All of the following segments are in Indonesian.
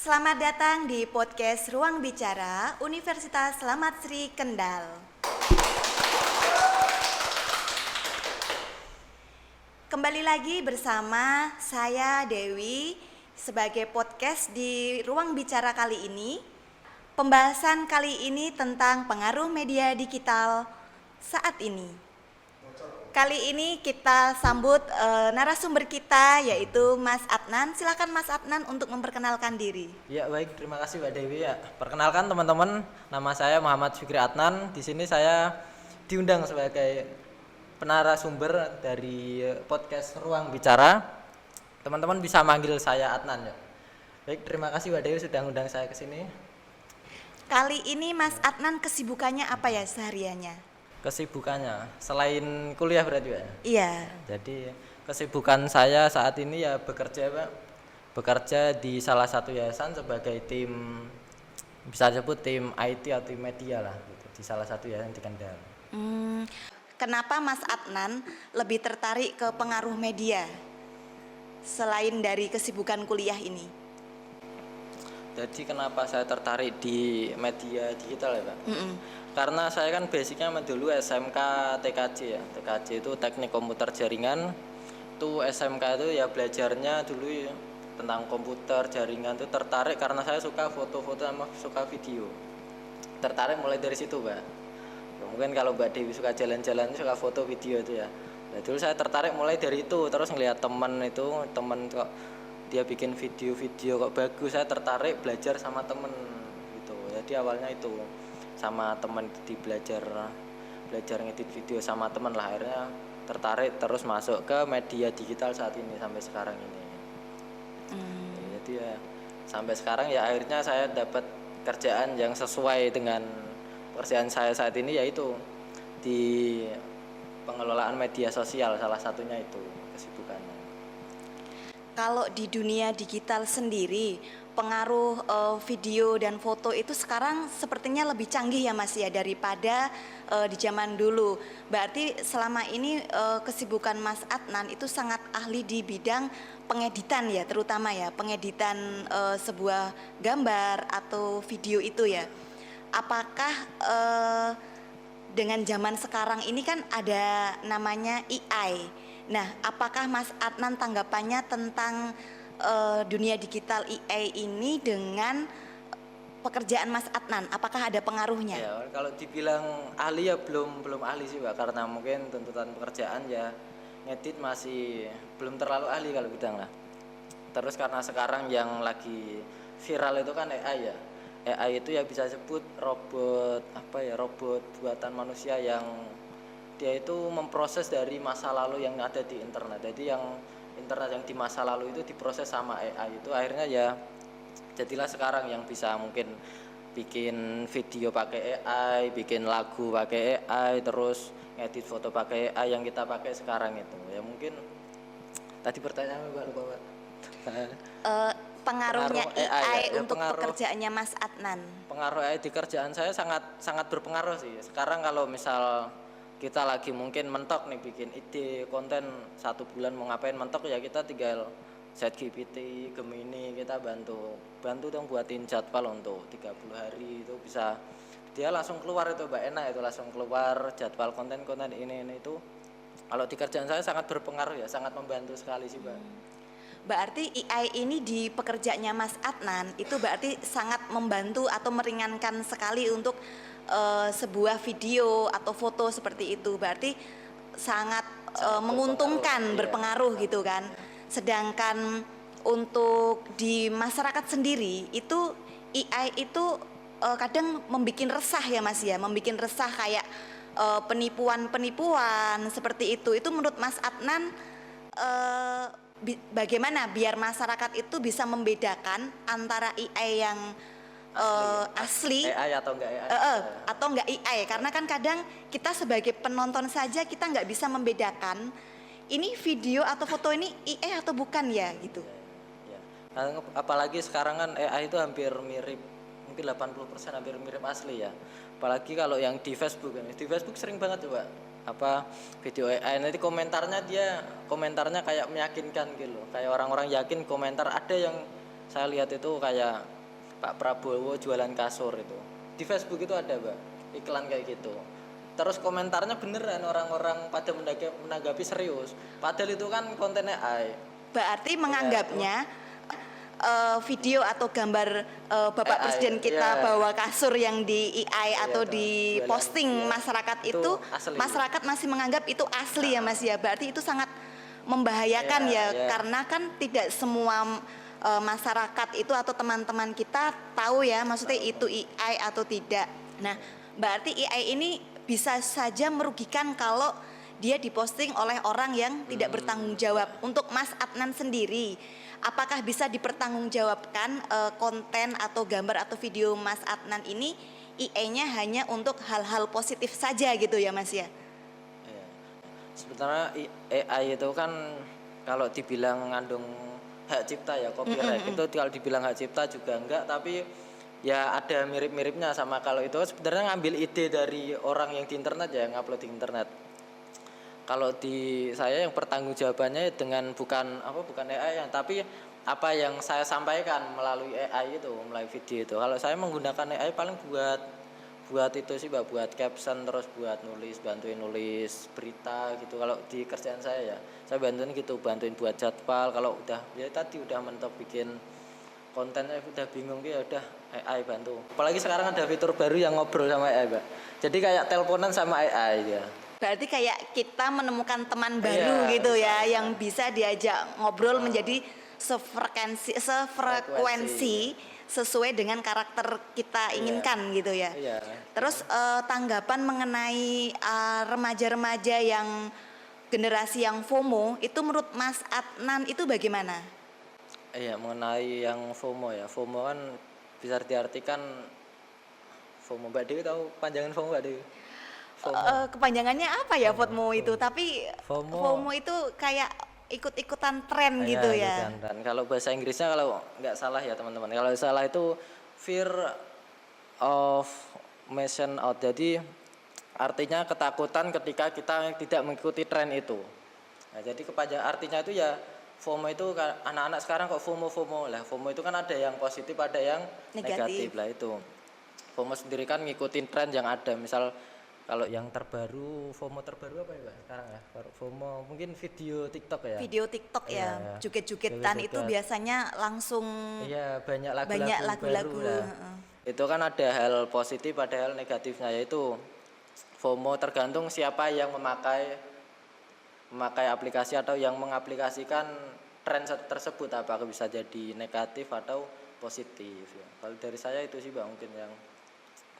Selamat datang di podcast Ruang Bicara Universitas Slamet Sri Kendal. Kembali lagi bersama saya Dewi sebagai podcast di Ruang Bicara kali ini. Pembahasan kali ini tentang pengaruh media digital saat ini. Kali ini kita sambut narasumber kita yaitu Mas Adnan. Silakan Mas Adnan untuk memperkenalkan diri. Ya baik, terima kasih Mbak Dewi ya. Perkenalkan teman-teman, nama saya Muhammad Fikri Adnan. Di sini saya diundang sebagai penarasumber dari podcast Ruang Bicara. Teman-teman bisa manggil saya Adnan ya. Baik, terima kasih Mbak Dewi sudah undang saya ke sini. Kali ini Mas Adnan kesibukannya apa ya sehariannya? Kesibukannya selain kuliah berarti Pak? Iya. Jadi kesibukan saya saat ini ya bekerja Pak. Bekerja di salah satu yayasan sebagai tim, bisa disebut tim IT atau tim media lah gitu, di salah satu yayasan di Kendal. Kenapa Mas Adnan lebih tertarik ke pengaruh media selain dari kesibukan kuliah ini? Jadi kenapa saya tertarik di media digital ya Pak? Karena saya kan basicnya dulu SMK TKJ ya. TKJ itu Teknik Komputer Jaringan. Itu SMK itu ya belajarnya dulu ya, tentang komputer jaringan. Itu tertarik karena saya suka foto-foto sama suka video. Tertarik mulai dari situ Pak. Mungkin kalau Mbak Dewi suka jalan-jalan, suka foto video itu ya. Nah, dulu saya tertarik mulai dari itu. Terus ngelihat teman kok dia bikin video-video kok bagus, saya tertarik belajar sama temen gitu. Jadi awalnya itu sama temen di belajar ngedit video sama temen lah, akhirnya tertarik terus masuk ke media digital saat ini sampai sekarang ini. Jadi ya sampai sekarang ya akhirnya saya dapat kerjaan yang sesuai dengan pekerjaan saya saat ini, yaitu di pengelolaan media sosial, salah satunya itu kesibukannya. Kalau di dunia digital sendiri, pengaruh video dan foto itu sekarang sepertinya lebih canggih ya Mas ya daripada di zaman dulu. Berarti selama ini kesibukan Mas Adnan itu sangat ahli di bidang pengeditan ya, terutama ya pengeditan sebuah gambar atau video itu ya. Apakah dengan zaman sekarang ini kan ada namanya AI. Nah, apakah Mas Adnan tanggapannya tentang dunia digital AI ini dengan pekerjaan Mas Adnan? Apakah ada pengaruhnya? Ya, kalau dibilang ahli ya belum ahli sih Pak, karena mungkin tuntutan pekerjaan ya ngedit masih belum terlalu ahli kalau bidang lah. Terus karena sekarang yang lagi viral itu kan AI ya. AI itu ya bisa sebut robot robot buatan manusia yang dia itu memproses dari masa lalu yang ada di internet. Jadi yang internet yang di masa lalu itu diproses sama AI, itu akhirnya ya jadilah sekarang yang bisa mungkin bikin video pakai AI, bikin lagu pakai AI, terus ngedit foto pakai AI yang kita pakai sekarang itu. Ya mungkin tadi pertanyaannya Mbak lupa Pak. Pengaruhnya AI ya, untuk pekerjaannya Mas Adnan. Pengaruh AI di kerjaan saya sangat berpengaruh sih. Sekarang kalau misal kita lagi mungkin mentok nih bikin ide konten 1 bulan mau ngapain mentok, ya kita tinggal ChatGPT, Gemini, kita bantu dong buatin jadwal untuk 30 hari itu bisa, dia langsung keluar itu Mbak, enak itu langsung keluar jadwal konten ini itu. Kalau di kerjaan saya sangat berpengaruh ya, sangat membantu sekali sih Mbak. Berarti AI ini di pekerjaannya Mas Adnan itu berarti sangat membantu atau meringankan sekali untuk sebuah video atau foto seperti itu. Berarti sangat menguntungkan, berpengaruh gitu kan. Sedangkan untuk di masyarakat sendiri itu AI itu kadang membikin resah ya Mas ya, membikin resah kayak penipuan seperti itu. Itu menurut Mas Adnan bagaimana biar masyarakat itu bisa membedakan antara AI yang asli AI atau enggak AI atau enggak AI, karena kan kadang kita sebagai penonton saja kita enggak bisa membedakan ini video atau foto ini AI atau bukan ya gitu. Ya. Nah, apalagi sekarang kan AI itu hampir mirip, mungkin 80% hampir mirip asli ya. Apalagi kalau yang di Facebook sering banget tuh Pak, video AI, nanti komentarnya kayak meyakinkan gitu, kayak orang-orang yakin komentar. Ada yang saya lihat itu kayak Pak Prabowo jualan kasur itu. Di Facebook itu ada, Mbak, iklan kayak gitu. Terus komentarnya beneran orang-orang pada menanggapi serius. Padahal itu kan konten AI. Berarti Iya, menganggapnya video atau gambar Bapak AI, Presiden kita iya. bawa kasur yang di AI Iya, atau tuh, di jualan, posting iya. masyarakat Itu itu asli. masyarakat masih menganggap itu asli ya Mas ya. Berarti itu sangat membahayakan Iya, ya iya. karena kan tidak semua masyarakat itu atau teman-teman kita tahu ya maksudnya itu AI atau tidak. Nah, berarti AI ini bisa saja merugikan kalau dia diposting oleh orang yang tidak bertanggung jawab. Untuk Mas Adnan sendiri, apakah bisa dipertanggungjawabkan konten atau gambar atau video Mas Adnan ini AI-nya hanya untuk hal-hal positif saja gitu ya Mas ya? Iya. Sebenarnya AI itu kan kalau dibilang ngandung hak cipta ya, copyright itu kalau dibilang hak cipta juga enggak, tapi ya ada mirip-miripnya sama kalau itu sebenarnya ngambil ide dari orang yang di internet ya, yang upload di internet. Kalau di saya yang pertanggungjawabannya dengan bukan AI yang tapi apa yang saya sampaikan melalui AI itu, melalui video itu. Kalau saya menggunakan AI paling buat itu sih, Mbak, buat caption, terus buat bantuin nulis berita gitu. Kalau di kerjaan saya ya, saya bantuin gitu, bantuin buat jadwal. Kalau udah ya tadi udah mentok bikin kontennya udah bingung ya udah AI bantu. Apalagi sekarang ada fitur baru yang ngobrol sama AI, Mbak. Jadi kayak teleponan sama AI ya. Berarti kayak kita menemukan teman Iya, baru gitu ya bisa. yang bisa diajak ngobrol menjadi sefrekuensi sesuai dengan karakter kita inginkan gitu ya. Iya. Terus tanggapan mengenai remaja-remaja yang generasi yang FOMO itu menurut Mas Adnan itu bagaimana? Iya, mengenai yang FOMO ya. FOMO kan bisa diartikan FOMO. Mbak Dewi tahu panjangan FOMO, Mbak Dewi? FOMO. Kepanjangannya apa ya FOMO itu? Tapi FOMO itu kayak ikut-ikutan tren gitu ya. Dan kalau bahasa Inggrisnya kalau nggak salah ya teman-teman, kalau salah itu fear of missing out. Jadi artinya ketakutan ketika kita tidak mengikuti tren itu. Nah, jadi artinya itu ya FOMO itu anak-anak sekarang kok FOMO lah. FOMO itu kan ada yang positif, ada yang negatif lah itu. FOMO sendiri kan ngikutin tren yang ada. Misal kalau yang terbaru, FOMO terbaru apa ya, Mbak, sekarang ya? FOMO mungkin video TikTok ya. Video TikTok ya, Iya. joget-jogetan itu Joget-joget. biasanya langsung Iya, banyak banyak lagu-lagu lagu-lagu. baru lah. Itu kan ada hal positif, ada hal negatifnya, yaitu FOMO tergantung siapa yang memakai aplikasi atau yang mengaplikasikan tren tersebut, apakah bisa jadi negatif atau positif ya. Kalau dari saya itu sih, Bang, mungkin yang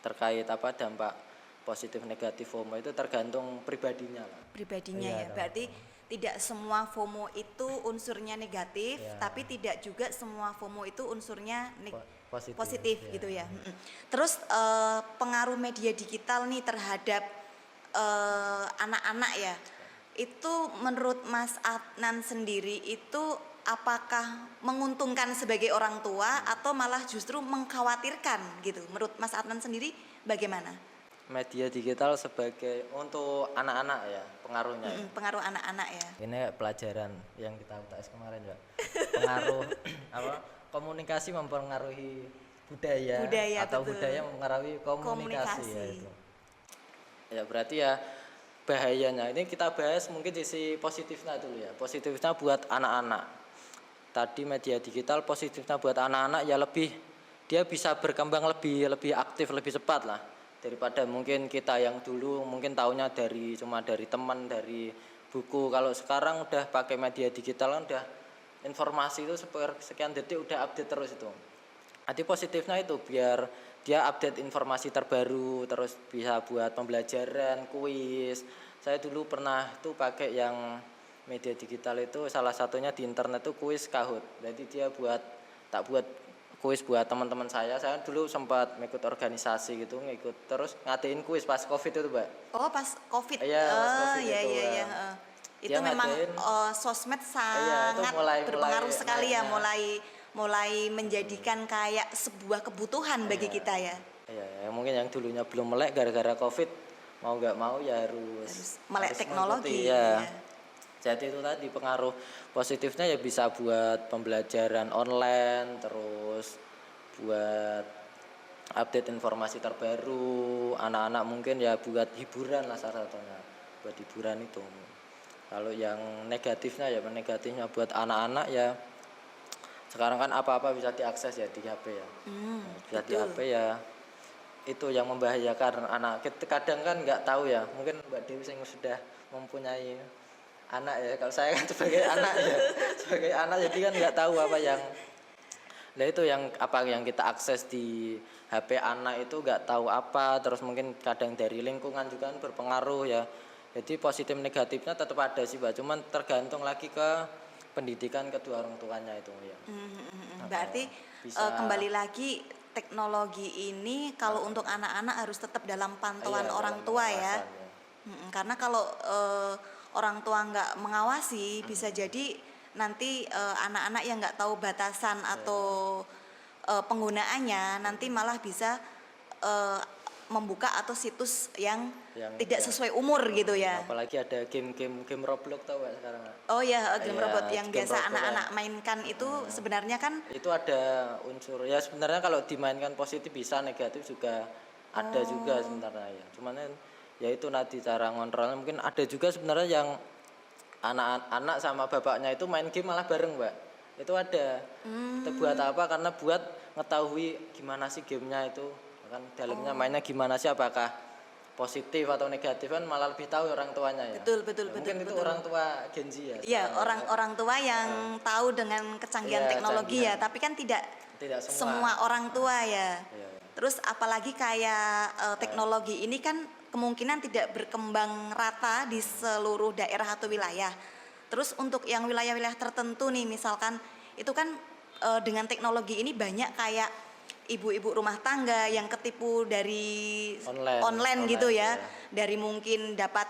terkait dampak positif negatif FOMO itu tergantung pribadinya lah. Pribadinya Iya, ya. Berarti tidak semua FOMO itu unsurnya negatif, Iya. tapi tidak juga semua FOMO itu unsurnya positif Iya. gitu ya. Terus pengaruh media digital nih terhadap anak-anak ya. Itu menurut Mas Adnan sendiri itu apakah menguntungkan sebagai orang tua atau malah justru mengkhawatirkan gitu? Menurut Mas Adnan sendiri bagaimana? Media digital sebagai untuk anak-anak ya pengaruhnya ya. Pengaruh anak-anak ya. Ini pelajaran yang kita UTS kemarin ya. Pengaruh komunikasi mempengaruhi budaya atau betul. budaya mempengaruhi komunikasi. Ya, itu. Ya berarti ya bahayanya ini kita bahas mungkin sisi positifnya dulu ya. Positifnya buat anak-anak. Tadi media digital positifnya buat anak-anak ya dia bisa berkembang lebih aktif, lebih cepat lah daripada mungkin kita yang dulu mungkin taunya cuma dari teman, dari buku. Kalau sekarang udah pakai media digital kan udah informasi itu sekian detik udah update terus itu. Nanti positifnya itu biar dia update informasi terbaru, terus bisa buat pembelajaran, kuis. Saya dulu pernah tuh pakai yang media digital itu salah satunya di internet tuh kuis Kahoot. Jadi dia buat kuis buat teman-teman saya dulu sempat ngikut organisasi gitu, ngikut terus ngadain kuis pas Covid itu, Mbak. Oh, pas Covid. Iya, pas COVID iya itu, iya ya. iya. Itu Dia memang ngadain, sosmed itu sangat berpengaruh sekali ya, naiknya. mulai menjadikan kayak sebuah kebutuhan bagi kita ya. Iya, mungkin yang dulunya belum melek gara-gara Covid mau nggak mau ya harus Melek teknologi. mengikuti, ya. Jadi itu tadi pengaruh positifnya ya bisa buat pembelajaran online, terus buat update informasi terbaru. Anak-anak mungkin ya buat hiburan lah salah satunya, buat hiburan itu. Kalau yang negatifnya buat anak-anak ya, sekarang kan apa-apa bisa diakses ya di HP ya. Bisa di HP ya, itu yang membahayakan anak. Kadang kan nggak tahu ya, mungkin Mbak Dewi yang sudah mempunyai anak ya, kalau saya kan sebagai anak ya, sebagai anak jadi kan nggak tahu apa yang, nah itu yang apa yang kita akses di HP anak itu nggak tahu apa, terus mungkin kadang dari lingkungan juga kan berpengaruh ya. Jadi positif negatifnya tetap ada sih Mbak, cuman tergantung lagi ke pendidikan kedua orang tuanya itu ya. Berarti kembali lagi teknologi ini kalau untuk anak-anak harus tetap dalam pantauan Iya, orang dalam tua ya. pengawasan, Karena kalau orang tua nggak mengawasi bisa jadi nanti anak-anak yang nggak tahu batasan atau penggunaannya nanti malah bisa eh, membuka atau situs yang tidak sesuai umur gitu ya. Apalagi ada game Roblox tahu nggak sekarang Kak? Oh ya, game Iya, robot yang game biasa Roblox anak-anak mainkan itu sebenarnya kan Itu ada unsur ya, sebenarnya kalau dimainkan positif bisa, negatif juga ada juga sebenarnya ya. Cuman kan ya itu nanti cara ngontrolnya, mungkin ada juga sebenarnya yang anak-anak sama bapaknya itu main game malah bareng Mbak. Itu ada. Itu buat apa? Karena buat ngetahui gimana sih gamenya itu, kan dalamnya mainnya gimana sih, apakah positif atau negatif, kan malah lebih tahu orang tuanya ya. betul. Mungkin itu orang tua Gen Z ya. Iya, sekarang ya. orang tua yang tahu dengan kecanggihan Iya, teknologi ya, canggihan. tapi kan tidak Tidak semua orang tua ya. Iya. Terus apalagi kayak teknologi ini kan kemungkinan tidak berkembang rata di seluruh daerah atau wilayah. Terus untuk yang wilayah-wilayah tertentu nih misalkan itu kan dengan teknologi ini banyak kayak ibu-ibu rumah tangga yang ketipu dari online gitu ya. Dari mungkin dapat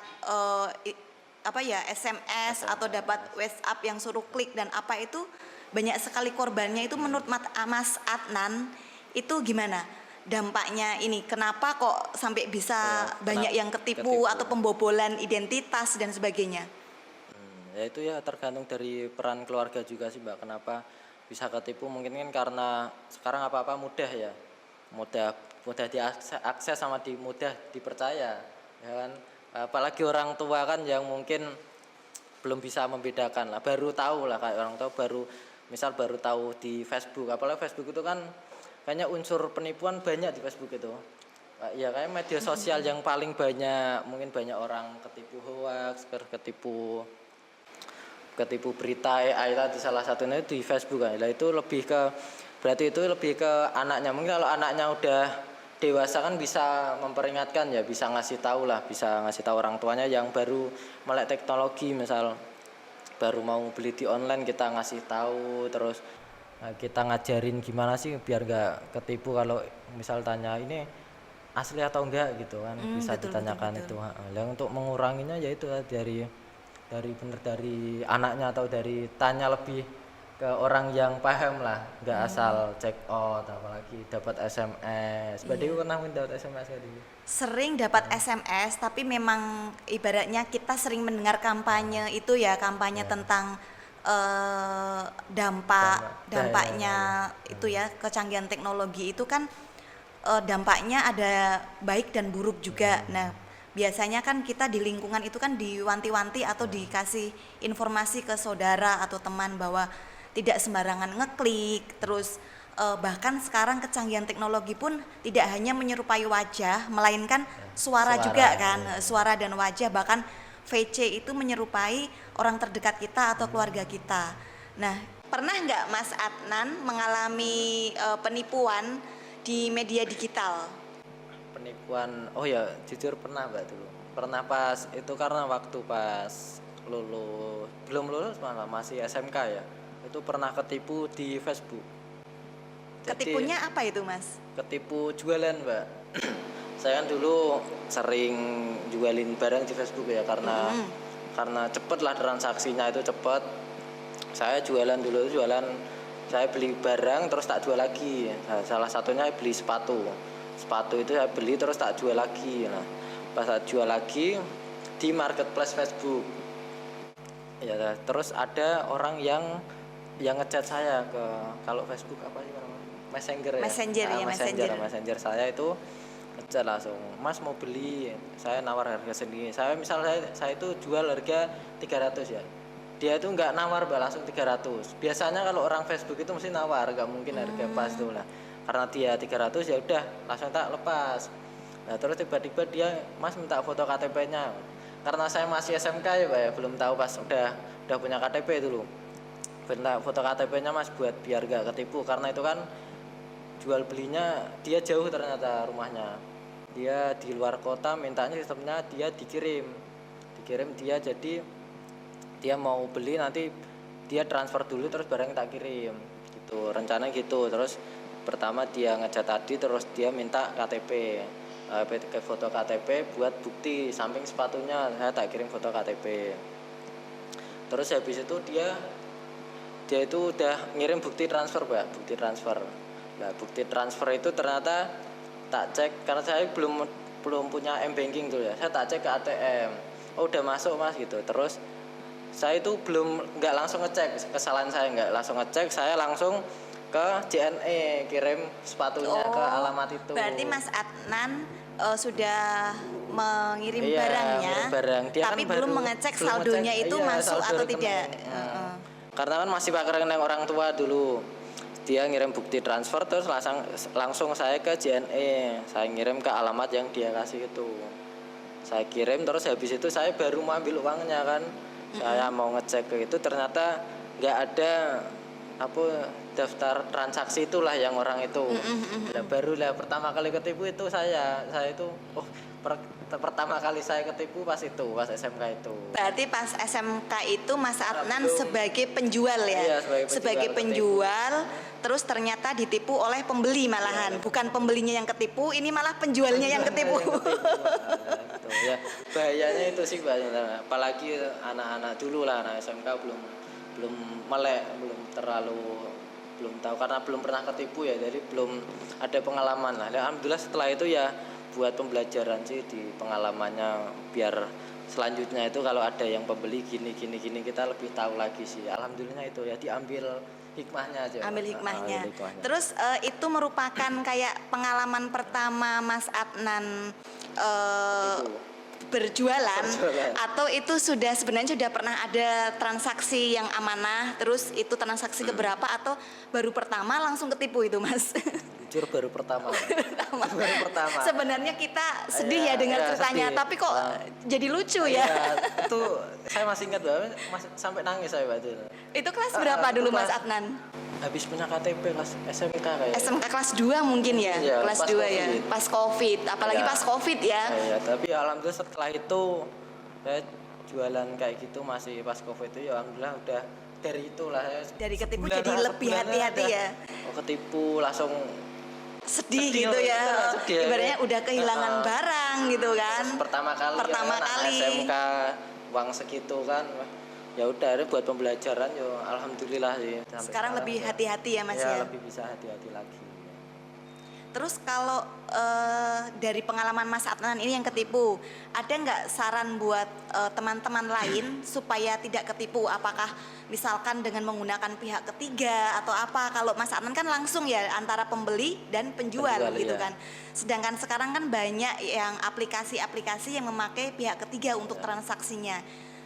SMS atau dapat WhatsApp yang suruh klik dan apa itu banyak sekali korbannya itu. Menurut Mas Adnan itu gimana dampaknya ini, kenapa kok sampai bisa banyak yang ketipu atau pembobolan identitas dan sebagainya? Ya itu ya tergantung dari peran keluarga juga sih Mbak, kenapa bisa ketipu. Mungkin kan karena sekarang apa-apa mudah ya, mudah diakses sama mudah dipercaya ya kan. Apalagi orang tua kan yang mungkin belum bisa membedakan lah, baru tahu lah, kayak orang tua baru tahu di Facebook. Apalagi Facebook itu kan kayaknya unsur penipuan banyak di Facebook itu ya, kayak media sosial yang paling banyak, mungkin banyak orang ketipu hoax, ketipu berita AI tadi, salah satunya di Facebook kan. Nah, itu berarti itu lebih ke anaknya. Mungkin kalau anaknya udah dewasa kan bisa memperingatkan ya, bisa ngasih tahu orang tuanya yang baru melek teknologi, misal baru mau beli di online kita ngasih tahu, terus kita ngajarin gimana sih biar nggak ketipu. Kalau misal tanya ini asli atau enggak gitu kan, bisa ditanyakan itu. Yang untuk menguranginya yaitu dari anaknya atau dari tanya lebih ke orang yang paham lah, nggak asal check out, apalagi dapat SMS. Mbak Dewi pernah dapat SMS tadi? Sering dapat SMS, tapi memang ibaratnya kita sering mendengar kampanye itu ya, kampanye tentang dampaknya itu ya, kecanggihan teknologi itu kan dampaknya ada baik dan buruk juga. Nah, biasanya kan kita di lingkungan itu kan diwanti-wanti atau dikasih informasi ke saudara atau teman bahwa tidak sembarangan ngeklik. Terus bahkan sekarang kecanggihan teknologi pun tidak hanya menyerupai wajah, melainkan suara juga kan, suara dan wajah, bahkan VC itu menyerupai orang terdekat kita atau keluarga kita. Nah, pernah nggak Mas Adnan mengalami penipuan di media digital? Penipuan, oh ya jujur pernah Mbak dulu. Pernah pas itu, karena waktu pas belum lulus malah masih SMK ya. Itu pernah ketipu di Facebook. Ketipunya apa itu Mas? Ketipu jualan Mbak. Saya kan dulu sering jualin barang di Facebook ya, karena cepet lah transaksinya, itu cepet. Saya jualan, saya beli barang terus tak jual lagi. Nah, salah satunya beli sepatu itu saya beli terus tak jual lagi. Nah, pas saya jual lagi di marketplace Facebook ya, terus ada orang yang ngechat saya ke, kalau Facebook apa sih namanya, Messenger ya. Messenger ya, Messenger. Messenger saya itu ngechat langsung, Mas mau beli, saya nawar harga segini. Saya itu jual harga 300 ya. Dia itu nggak nawar Mbak, langsung 300. Biasanya kalau orang Facebook itu mesti nawar, nggak mungkin harga pas tuh lah. Karena dia 300 ya udah langsung tak lepas. Nah terus tiba-tiba dia, Mas minta foto KTP-nya. Karena saya masih SMK ya Pak ya, belum tahu pas udah punya KTP itu loh. Minta foto KTP-nya Mas buat biar gak ketipu, karena itu kan jual belinya dia jauh ternyata rumahnya. Dia di luar kota, mintanya sistemnya dia dikirim dia, jadi dia mau beli nanti dia transfer dulu terus barang tak kirim gitu, rencana gitu. Terus pertama dia ngechat tadi, terus dia minta KTP, ke foto KTP buat bukti samping sepatunya, saya tak kirim foto KTP. Terus habis itu dia itu udah ngirim bukti transfer Pak, bukti transfer. Nah bukti transfer itu ternyata tak cek, karena saya belum punya M-Banking tuh ya, saya tak cek ke ATM, oh udah masuk Mas gitu. Terus saya itu nggak langsung ngecek, kesalahan saya nggak langsung ngecek, saya langsung ke JNE kirim sepatunya ke alamat itu. Berarti Mas Adnan sudah mengirim Iya, barangnya, ngirim barang. Dia tapi kan belum baru- mengecek belum saldonya ngecek, itu iya, masuk saldo atau rekening. tidak. Karena kan masih pakai rekening orang tua dulu. Dia ngirim bukti transfer terus langsung saya ke JNE, saya ngirim ke alamat yang dia kasih itu. Saya kirim, terus habis itu saya baru mau ambil uangnya kan. Saya mau ngecek ke itu, ternyata nggak ada daftar transaksi itulah yang orang itu. Nah, barulah pertama kali ketipu itu saya itu pertama kali saya ketipu pas SMK itu. Berarti pas SMK itu Mas Adnan belum. sebagai penjual ya, Iya, sebagai penjual, terus ternyata ditipu oleh pembeli malahan, bukan pembelinya yang ketipu, ini malah penjualnya yang ketipu. Gitu, ya bahayanya itu sih bahayanya, apalagi anak-anak dulu lah, anak SMK belum melek, belum tahu karena belum pernah ketipu ya, jadi belum ada pengalaman lah. Alhamdulillah setelah itu ya buat pembelajaran sih di pengalamannya, biar selanjutnya itu kalau ada yang pembeli gini kita lebih tahu lagi sih. Alhamdulillah itu ya diambil hikmahnya aja. Ambil hikmahnya. Ambil hikmahnya. Terus itu merupakan kayak pengalaman pertama Mas Adnan berjualan, atau itu sebenarnya sudah pernah ada transaksi yang amanah, terus itu transaksi keberapa, atau baru pertama langsung ketipu itu Mas? Jujur baru pertama. Baru pertama. Sebenarnya kita sedih ya dengar ceritanya, sedih. tapi kok jadi lucu ya. Itu saya masih ingat banget, sampai nangis saya waktu itu. Itu kelas berapa dulu Mas Adnan? Habis punya KTP kelas SMK kayaknya. SMK kelas 2 mungkin ya? Iya, kelas pas 2 COVID. ya. Pas Covid, apalagi Iya. pas Covid ya. Iya, tapi alhamdulillah setelah itu saya jualan kayak gitu masih pas Covid itu ya alhamdulillah udah dari itulah saya. Dari ketipu sebulan jadi lah, lebih sebulan hati-hati udah, ya. Ketipu langsung Sedih sedih, gitu ya. sedih. Ibaratnya udah kehilangan barang gitu kan. pertama kali Pertama ya, anak kali. SMK uang segitu kan, ya udah ini buat pembelajaran ya alhamdulillah sih. Sampai Sekarang lebih hati-hati ya Mas ya. lebih bisa hati-hati lagi. Terus kalau dari pengalaman Mas Adnan ini yang ketipu, ada nggak saran buat teman-teman lain supaya tidak ketipu? Apakah misalkan dengan menggunakan pihak ketiga atau apa? Kalau Mas Adnan kan langsung ya antara pembeli dan penjual gitu iya. kan. Sedangkan sekarang kan banyak yang aplikasi-aplikasi yang memakai pihak ketiga untuk transaksinya.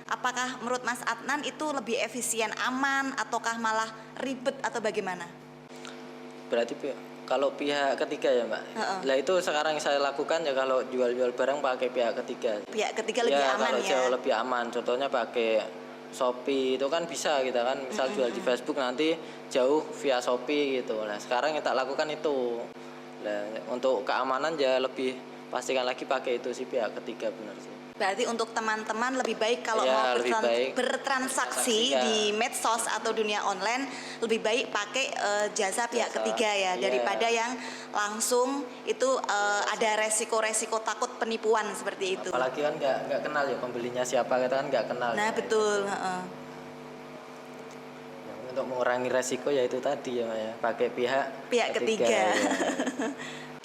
Apakah menurut Mas Adnan itu lebih efisien, aman, ataukah malah ribet atau bagaimana? Berarti kalau pihak ketiga ya Mbak. Lah itu sekarang yang saya lakukan ya, kalau jual-jual barang pakai pihak ketiga. Pihak ketiga lebih ya, aman kalau ya. jauh lebih aman. Contohnya pakai Shopee itu kan bisa kita kan, misal jual di Facebook nanti jauh via Shopee gitu. Nah sekarang yang tak lakukan itu. Nah, untuk keamanan ya lebih pastikan lagi pakai itu sih, pihak ketiga, benar sih. Berarti untuk teman-teman lebih baik kalau Ya, mau lebih baik bertransaksi ya. di medsos atau dunia online, lebih baik pakai jasa pihak ketiga ya, Iya. daripada yang langsung itu ada resiko-resiko takut penipuan seperti itu. Apalagi kan nggak kenal ya pembelinya siapa, kita kan nggak kenal. Nah ya. betul. heeh. Ya, untuk mengurangi resiko ya itu tadi ya, pakai pihak Ketiga. ya.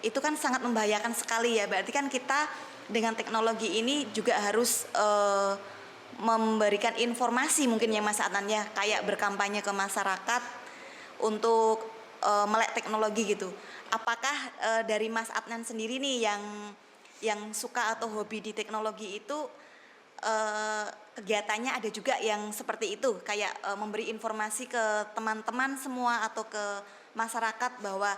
Itu kan sangat membahayakan sekali ya. Berarti kan kita dengan teknologi ini juga harus memberikan informasi mungkin ya Mas Adnan ya, kayak berkampanye ke masyarakat untuk melek teknologi gitu. Apakah dari Mas Adnan sendiri nih yang suka atau hobi di teknologi itu kegiatannya ada juga yang seperti itu, kayak memberi informasi ke teman-teman semua atau ke masyarakat bahwa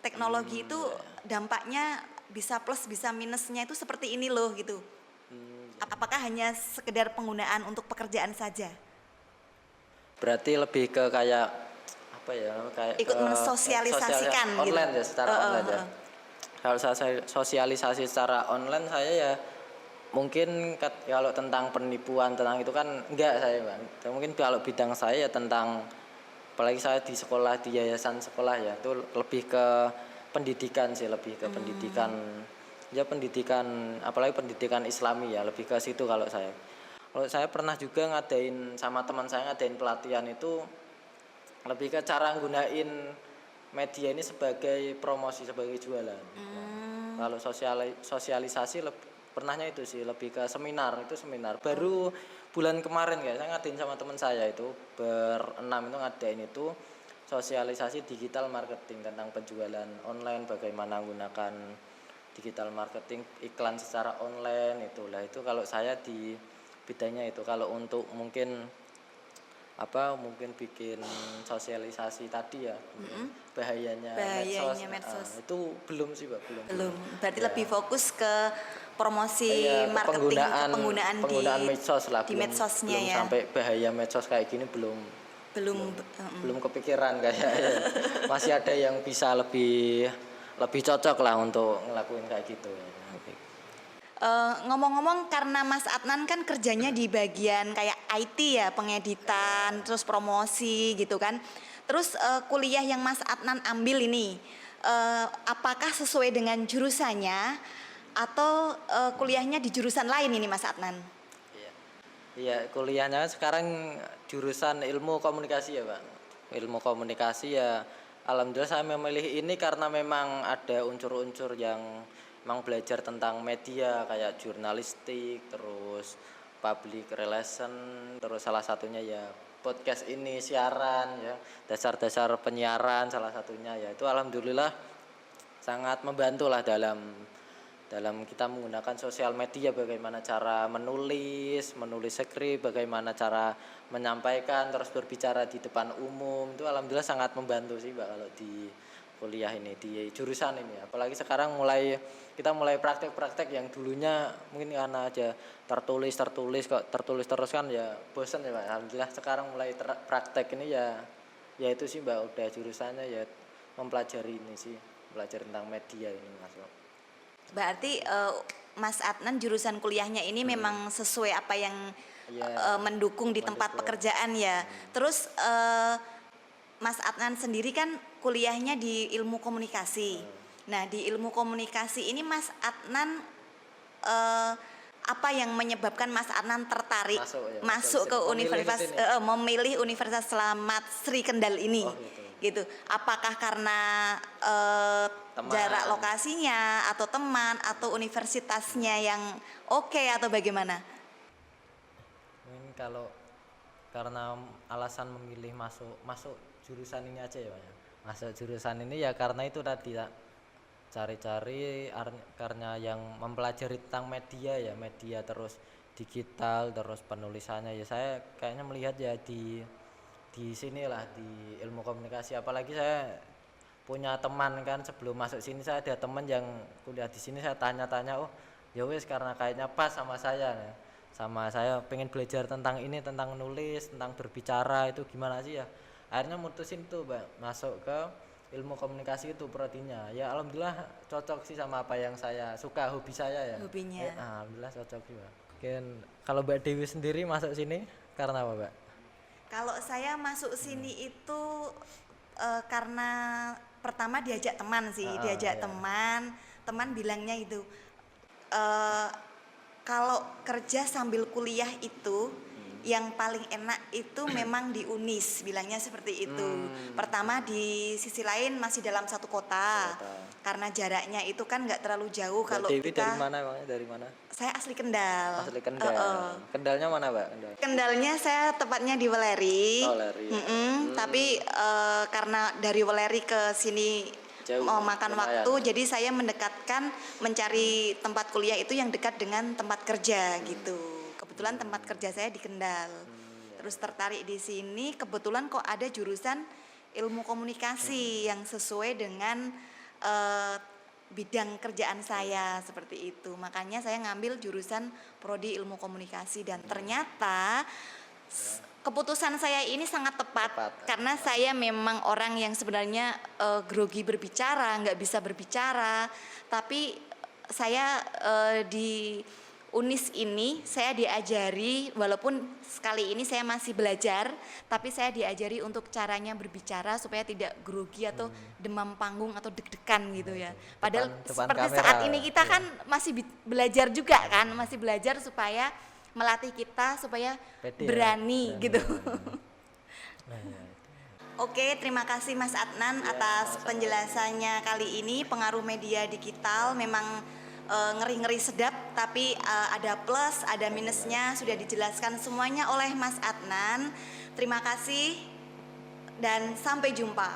teknologi itu dampaknya bisa plus bisa minusnya itu seperti ini loh gitu. Apakah hanya sekedar penggunaan untuk pekerjaan saja? Berarti lebih ke kayak apa ya, kayak Ikut ke mensosialisasikan gitu. online ya, secara online ya. Kalau saya sosialisasi secara online, saya ya mungkin kalau tentang penipuan tentang itu kan enggak saya Bang. Mungkin kalau bidang saya ya tentang, apalagi saya di sekolah, di yayasan sekolah ya, itu lebih ke pendidikan sih, lebih ke pendidikan ya, pendidikan apalagi pendidikan Islami ya, lebih ke situ kalau saya. Kalau saya pernah juga ngadain sama teman saya, ngadain pelatihan itu lebih ke cara gunain media ini sebagai promosi, sebagai jualan. Kalau sosialisasi pernahnya itu sih lebih ke seminar, itu seminar. Baru bulan kemarin ya, saya ngadain sama teman saya itu berenam itu ngadain itu sosialisasi digital marketing tentang penjualan online, bagaimana menggunakan digital marketing, iklan secara online itulah. Itu kalau saya di bidangnya itu. Kalau untuk mungkin mungkin bikin sosialisasi tadi ya, bahayanya medsos, itu belum sih Pak, belum. Berarti Ya. lebih fokus ke promosi marketing, penggunaan di medsos lah, di medsosnya belum ya. sampai bahaya medsos kayak gini belum kepikiran kayaknya. Masih ada yang bisa lebih cocok lah untuk ngelakuin kayak gitu ya. Ngomong-ngomong, karena Mas Adnan kan kerjanya di bagian kayak IT ya, pengeditan, terus promosi gitu kan. Terus kuliah yang Mas Adnan ambil ini, apakah sesuai dengan jurusannya atau kuliahnya di jurusan lain ini Mas Adnan? Iya, kuliahnya sekarang jurusan ilmu komunikasi ya Pak. Ilmu komunikasi ya, alhamdulillah saya memilih ini karena memang ada unsur-unsur yang memang belajar tentang media kayak jurnalistik, terus public relation, terus salah satunya ya podcast ini, siaran ya, dasar-dasar penyiaran salah satunya ya. Itu alhamdulillah sangat membantu lah dalam kita menggunakan sosial media, bagaimana cara menulis skrip, bagaimana cara menyampaikan, terus berbicara di depan umum. Itu alhamdulillah sangat membantu sih Mbak kalau di kuliah ini, di jurusan ini. Apalagi sekarang kita mulai praktek-praktek yang dulunya mungkin karena aja tertulis terus kan ya bosan ya Pak. Alhamdulillah sekarang mulai praktek ini ya itu sih Mbak, udah jurusannya ya mempelajari ini sih, belajar tentang media ini masuk. Berarti Mas Adnan jurusan kuliahnya ini memang sesuai apa yang mendukung di tempat pekerjaan ya. Terus Mas Adnan sendiri kan kuliahnya di ilmu komunikasi. Nah, di ilmu komunikasi ini Mas Adnan apa yang menyebabkan Mas Adnan tertarik masuk ke universitas, memilih Universitas Slamet Sri Kendal ini? Gitu. Apakah karena jarak lokasinya atau teman atau universitasnya yang oke atau bagaimana? Mungkin kalau karena alasan memilih masuk jurusan ini aja ya Pak ya. Masuk jurusan ini ya karena itu tadi cari-cari karena yang mempelajari tentang media terus digital, terus penulisannya ya, saya kayaknya melihat ya di sinilah, di ilmu komunikasi. Apalagi saya punya teman kan, sebelum masuk sini saya ada teman yang kuliah di sini, saya tanya-tanya, oh ya wes karena kayaknya pas sama saya pengen belajar tentang ini, tentang nulis, tentang berbicara, itu gimana sih ya, akhirnya mutusin tuh Mbak masuk ke ilmu komunikasi itu prodinya. Ya alhamdulillah cocok sih sama apa yang saya suka, hobi saya ya. Hobinya. Alhamdulillah cocok sih Mbak. Mungkin kalau Mbak Dewi sendiri masuk sini karena apa Mbak? Kalau saya masuk sini itu karena pertama diajak teman sih, teman bilangnya itu kalau kerja sambil kuliah itu yang paling enak itu memang di Unis, bilangnya seperti itu. Pertama di sisi lain masih dalam satu kota, karena jaraknya itu kan nggak terlalu jauh. Kalau Dewi kita dari mana emangnya, dari mana? Saya asli Kendal. Asli Kendal. Kendalnya mana, Mbak? Kendalnya saya tepatnya di Weleri. Oh, Weleri. Tapi karena dari Weleri ke sini Jauh, mau makan lumayan. waktu, jadi saya mendekatkan mencari tempat kuliah itu yang dekat dengan tempat kerja gitu. Kebetulan tempat kerja saya di Kendal. Terus tertarik di sini, kebetulan kok ada jurusan ilmu komunikasi yang sesuai dengan bidang kerjaan saya seperti itu. Makanya saya ngambil jurusan prodi ilmu komunikasi dan ternyata keputusan saya ini sangat tepat. Karena saya memang orang yang sebenarnya grogi berbicara, nggak bisa berbicara, tapi saya di UNIS ini saya diajari, walaupun sekali ini saya masih belajar, tapi saya diajari untuk caranya berbicara supaya tidak grogi atau demam panggung atau deg-degan gitu ya. Padahal Depan seperti kamera, saat ini kita kan masih belajar juga kan, masih belajar supaya melatih kita supaya Pede ya, berani gitu. Nah, ya. Oke, terima kasih Mas Adnan atas penjelasannya kali ini. Pengaruh media digital memang ngeri-ngeri sedap, tapi ada plus, ada minusnya, sudah dijelaskan semuanya oleh Mas Adnan. Terima kasih dan sampai jumpa.